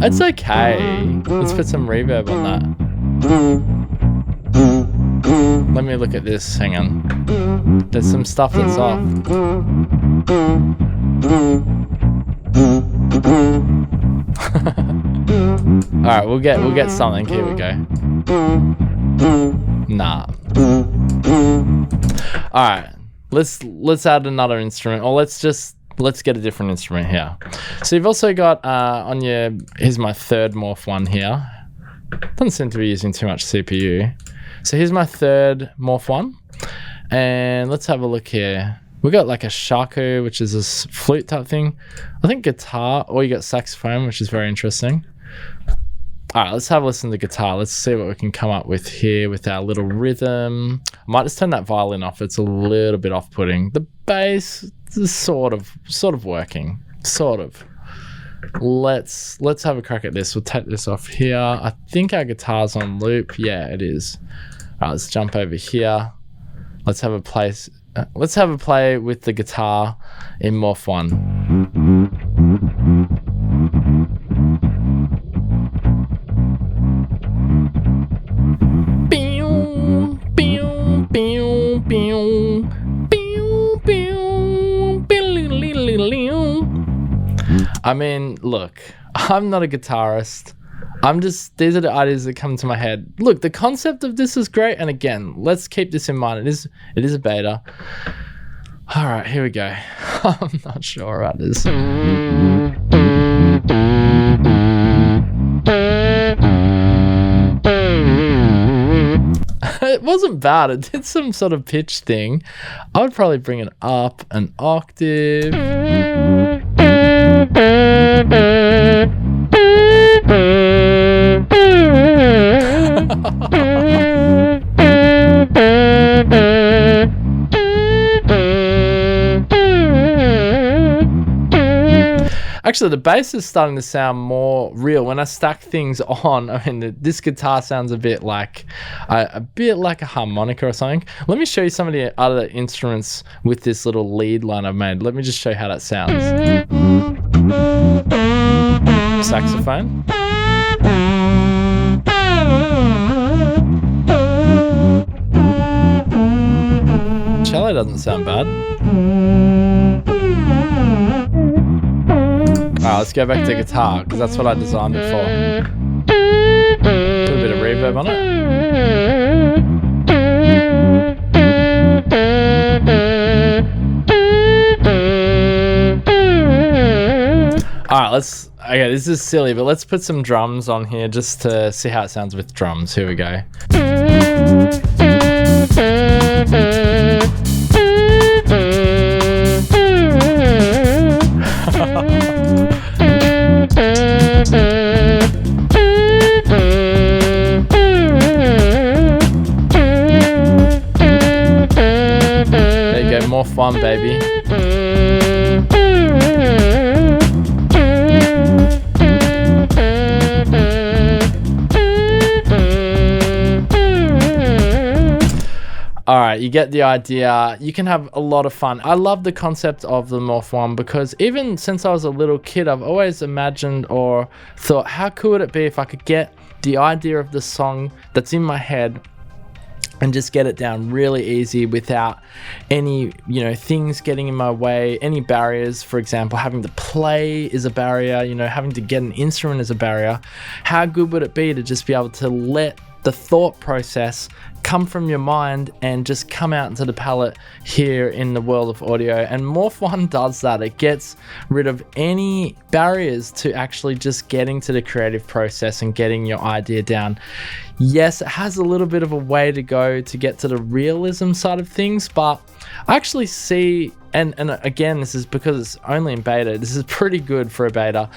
It's okay. Let's put some reverb on that. Let me look at this. Hang on. There's some stuff that's off. Alright, we'll get something. Here we go. Nah. Alright. Let's add another instrument, or let's get a different instrument here. So you've also got on your, here's my third Morph One here. Doesn't seem to be using too much CPU. So here's my third Morph One, and let's have a look here. We got like a shaku, which is this flute type thing. I think guitar, or you got saxophone, which is very interesting. All right, let's have a listen to the guitar. Let's see what we can come up with here with our little rhythm. I might just turn that violin off. It's a little bit off-putting. The bass is sort of working, sort of. Let's have a crack at this. We'll take this off here. I think our guitar's on loop. Yeah, it is. All right, let's jump over here. Let's have a play with the guitar in Morph One. I mean, look, I'm not a guitarist. These are the ideas that come to my head. Look, the concept of this is great. And again, let's keep this in mind. It is a beta. All right, here we go. I'm not sure about this. It wasn't bad. It did some sort of pitch thing. I would probably bring it up an octave. Actually, the bass is starting to sound more real when I stack things on. I mean, this guitar sounds a bit like a harmonica or something. Let me show you some of the other instruments with this little lead line I've made. Let me just show you how that sounds. Saxophone. Cello doesn't sound bad. Alright, let's go back to guitar, because that's what I designed it for. Put a bit of reverb on it. Alright, okay, this is silly, but let's put some drums on here just to see how it sounds with drums. Here we go. There you go, Morph One, baby. Alright, you get the idea. You can have a lot of fun. I love the concept of the Morph One because even since I was a little kid, I've always imagined or thought, how cool would it be if I could get the idea of the song that's in my head and just get it down really easy without any, things getting in my way, any barriers. For example, having to play is a barrier, having to get an instrument is a barrier. How good would it be to just be able to let the thought process come from your mind and just come out into the palette here in the world of audio? And Morph One does that. It gets rid of any barriers to actually just getting to the creative process and getting your idea down. Yes, it has a little bit of a way to go to get to the realism side of things, but I actually see, and again, this is because it's only in beta, this is pretty good for a beta,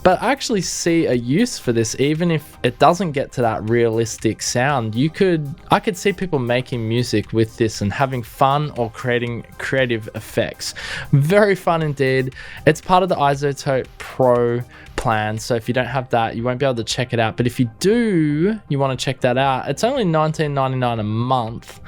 but I actually see a use for this. Even if it doesn't get to that realistic sound, I could see people making music with this and having fun or creating creative effects. Very fun indeed. It's part of the iZotope Pro plan, so if you don't have that, you won't be able to check it out. But if you do, you want to check that out, it's only $19.99 a month,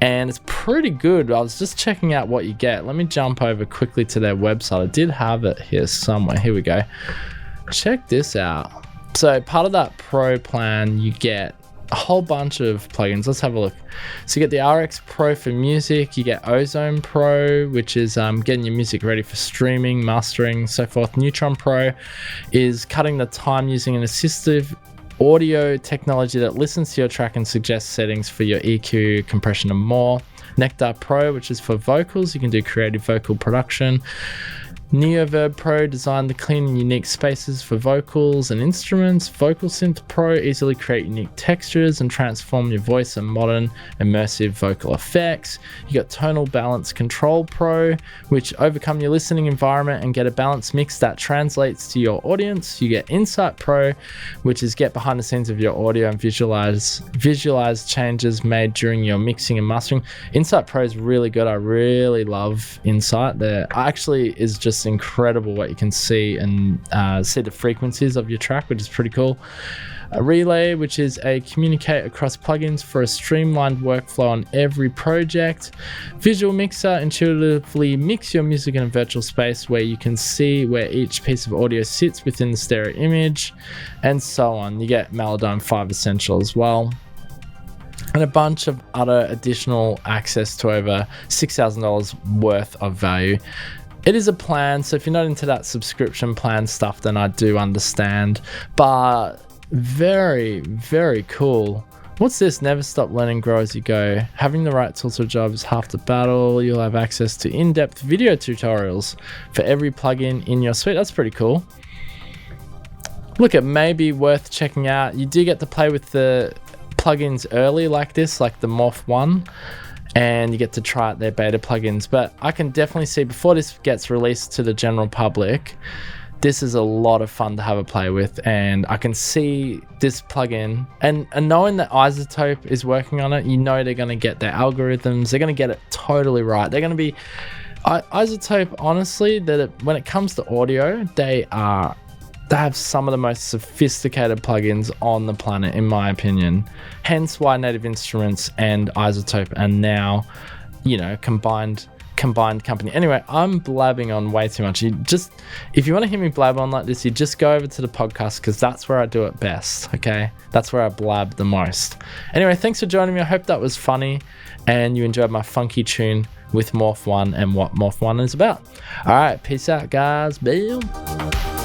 and it's pretty good. I was just checking out what you get. Let me jump over quickly to their website. I did have it here somewhere. Here we go. Check this out. So part of that Pro plan, you get a whole bunch of plugins. Let's have a look. So you get the RX Pro for music, you get Ozone Pro, which is getting your music ready for streaming, mastering, so forth. Neutron Pro is cutting the time using an assistive audio technology that listens to your track and suggests settings for your EQ, compression, and more. Nectar Pro, which is for vocals, you can do creative vocal production. Neoverb Pro designed the clean and unique spaces for vocals and instruments. Vocal Synth Pro easily create unique textures and transform your voice and modern immersive vocal effects. You got Tonal Balance Control Pro, which overcome your listening environment and get a balanced mix that translates to your audience. You get Insight Pro, which is get behind the scenes of your audio and visualize changes made during your mixing and mastering. Insight Pro is really good. I really love Insight. There actually is just incredible what you can see and see the frequencies of your track, which is pretty cool. A Relay, which is a communicate across plugins for a streamlined workflow on every project. Visual Mixer, intuitively mix your music in a virtual space where you can see where each piece of audio sits within the stereo image, and so on. You get Melodyne 5 Essential as well, and a bunch of other additional access to over $6,000 worth of value. It is a plan, so if you're not into that subscription plan stuff, then I do understand, but very, very cool. What's this? Never stop learning, grow as you go. Having the right tools for a job is half the battle. You'll have access to in-depth video tutorials for every plugin in your suite. That's pretty cool. Look, it may be worth checking out. You do get to play with the plugins early like this, like the Morph One, and you get to try out their beta plugins. But I can definitely see before this gets released to the general public, this is a lot of fun to have a play with, and I can see this plugin and knowing that iZotope is working on it, you know they're going to get their algorithms, they're going to get it totally right. They're going to be iZotope, honestly, when it comes to audio, they have some of the most sophisticated plugins on the planet, in my opinion. Hence why Native Instruments and iZotope are now, combined company. Anyway, I'm blabbing on way too much. If you want to hear me blab on like this, you just go over to the podcast, because that's where I do it best, okay? That's where I blab the most. Anyway, thanks for joining me. I hope that was funny and you enjoyed my funky tune with Morph One and what Morph One is about. All right, peace out, guys. Bye.